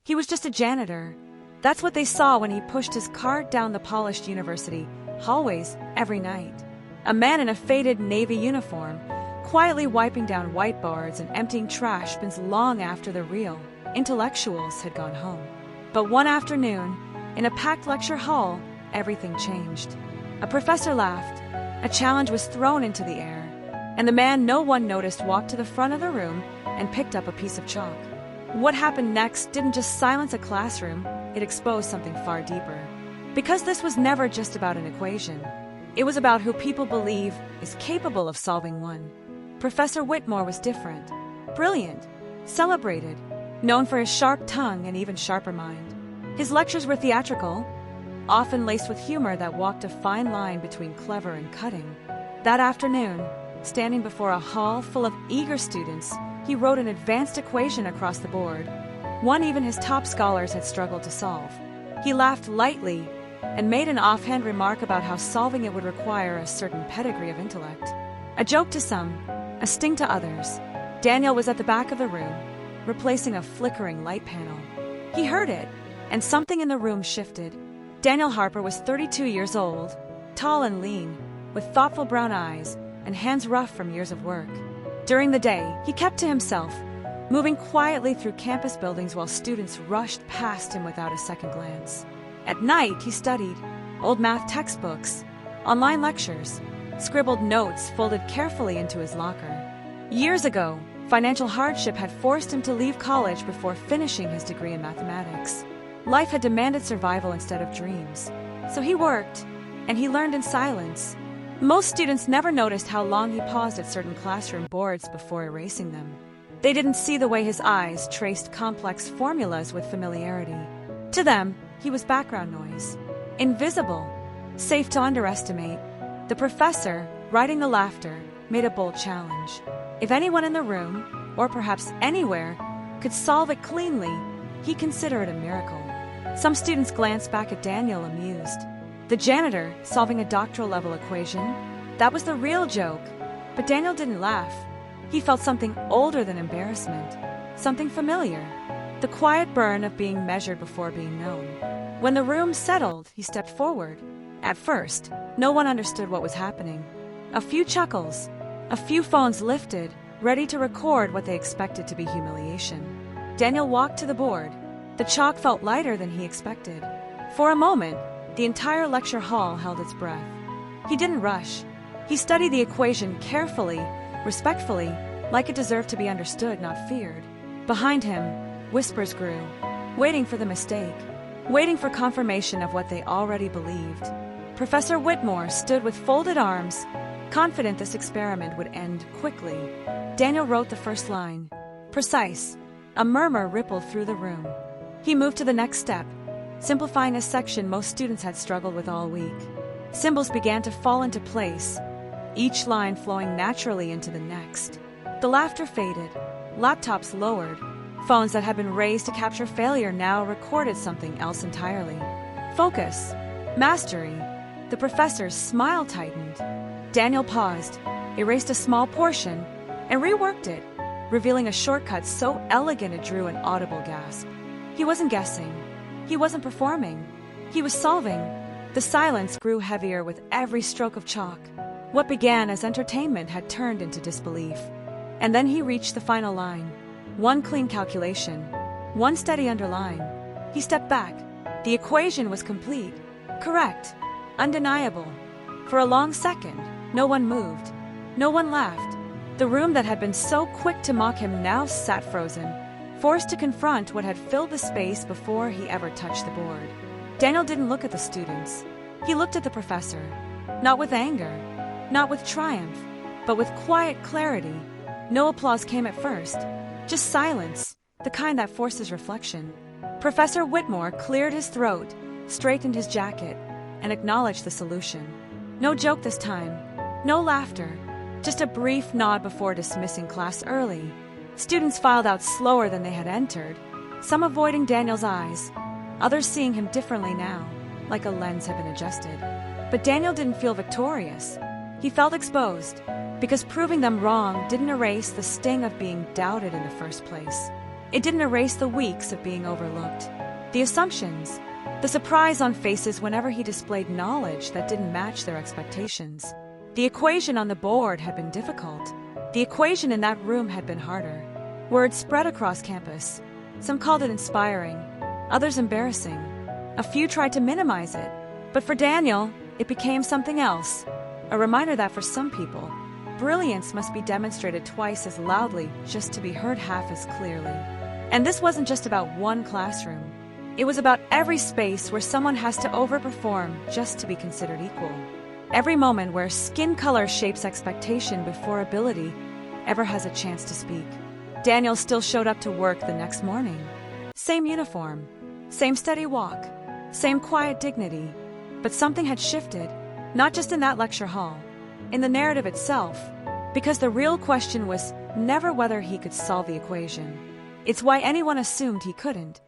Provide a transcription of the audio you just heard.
He was just a janitor. That's what they saw when he pushed his cart down the polished university hallways every night. A man in a faded navy uniform, quietly wiping down whiteboards and emptying trash bins long after the real intellectuals had gone home. But one afternoon, in a packed lecture hall, everything changed. A professor laughed, a challenge was thrown into the air, and the man no one noticed walked to the front of the room and picked up a piece of chalk. What happened next didn't just silence a classroom, it exposed something far deeper. Because this was never just about an equation. It was about who people believe is capable of solving one. Professor Whitmore was different, brilliant, celebrated, known for his sharp tongue and even sharper mind. His lectures were theatrical, often laced with humor that walked a fine line between clever and cutting. That afternoon, standing before a hall full of eager students, he wrote an advanced equation across the board, one even his top scholars had struggled to solve. He laughed lightly and made an offhand remark about how solving it would require a certain pedigree of intellect. A joke to some, a sting to others. Daniel was at the back of the room, replacing a flickering light panel. He heard it, and something in the room shifted. Daniel Harper was 32 years old, tall and lean, with thoughtful brown eyes and hands rough from years of work. During the day, he kept to himself, moving quietly through campus buildings while students rushed past him without a second glance. At night, he studied old math textbooks, online lectures, scribbled notes folded carefully into his locker. Years ago, financial hardship had forced him to leave college before finishing his degree in mathematics. Life had demanded survival instead of dreams. So he worked, and he learned in silence. Most students never noticed how long he paused at certain classroom boards before erasing them. They didn't see the way his eyes traced complex formulas with familiarity. To them, he was background noise, invisible, safe to underestimate. The professor, writing the laughter, made a bold challenge. If anyone in the room, or perhaps anywhere, could solve it cleanly, he considered it a miracle. Some students glanced back at Daniel amused. The janitor, solving a doctoral-level equation, that was the real joke. But Daniel didn't laugh. He felt something older than embarrassment, something familiar, the quiet burn of being measured before being known. When the room settled, he stepped forward. At first, no one understood what was happening. A few chuckles, a few phones lifted, ready to record what they expected to be humiliation. Daniel walked to the board. The chalk felt lighter than he expected. For a moment, the entire lecture hall held its breath. He didn't rush. He studied the equation carefully, respectfully, like it deserved to be understood, not feared. Behind him, whispers grew, waiting for the mistake, waiting for confirmation of what they already believed. Professor Whitmore stood with folded arms, confident this experiment would end quickly. Daniel wrote the first line. Precise. A murmur rippled through the room. He moved to the next step, simplifying a section most students had struggled with all week. Symbols began to fall into place, each line flowing naturally into the next. The laughter faded, laptops lowered, phones that had been raised to capture failure now recorded something else entirely. Focus, mastery. The professor's smile tightened. Daniel paused, erased a small portion, and reworked it, revealing a shortcut so elegant it drew an audible gasp. He wasn't guessing. He wasn't performing. He was solving. The silence grew heavier with every stroke of chalk. What began as entertainment had turned into disbelief. And then he reached the final line. One clean calculation, one steady underline. He stepped back. The equation was complete, correct, undeniable. For a long second, no one moved. No one laughed. The room that had been so quick to mock him now sat frozen, forced to confront what had filled the space before he ever touched the board. Daniel didn't look at the students. He looked at the professor, not with anger, not with triumph, but with quiet clarity. No applause came at first, just silence, the kind that forces reflection. Professor Whitmore cleared his throat, straightened his jacket, and acknowledged the solution. No joke this time, no laughter, just a brief nod before dismissing class early. Students filed out slower than they had entered, some avoiding Daniel's eyes, others seeing him differently now, like a lens had been adjusted. But Daniel didn't feel victorious. He felt exposed, because proving them wrong didn't erase the sting of being doubted in the first place. It didn't erase the weeks of being overlooked, the assumptions, the surprise on faces whenever he displayed knowledge that didn't match their expectations. The equation on the board had been difficult. The equation in that room had been harder. Word spread across campus. Some called it inspiring, others embarrassing. A few tried to minimize it. But for Daniel, it became something else. A reminder that for some people, brilliance must be demonstrated twice as loudly just to be heard half as clearly. And this wasn't just about one classroom. It was about every space where someone has to overperform just to be considered equal. Every moment where skin color shapes expectation before ability ever has a chance to speak. Daniel still showed up to work the next morning. Same uniform, same steady walk, same quiet dignity. But something had shifted, not just in that lecture hall, in the narrative itself, because the real question was never whether he could solve the equation. It's why anyone assumed he couldn't.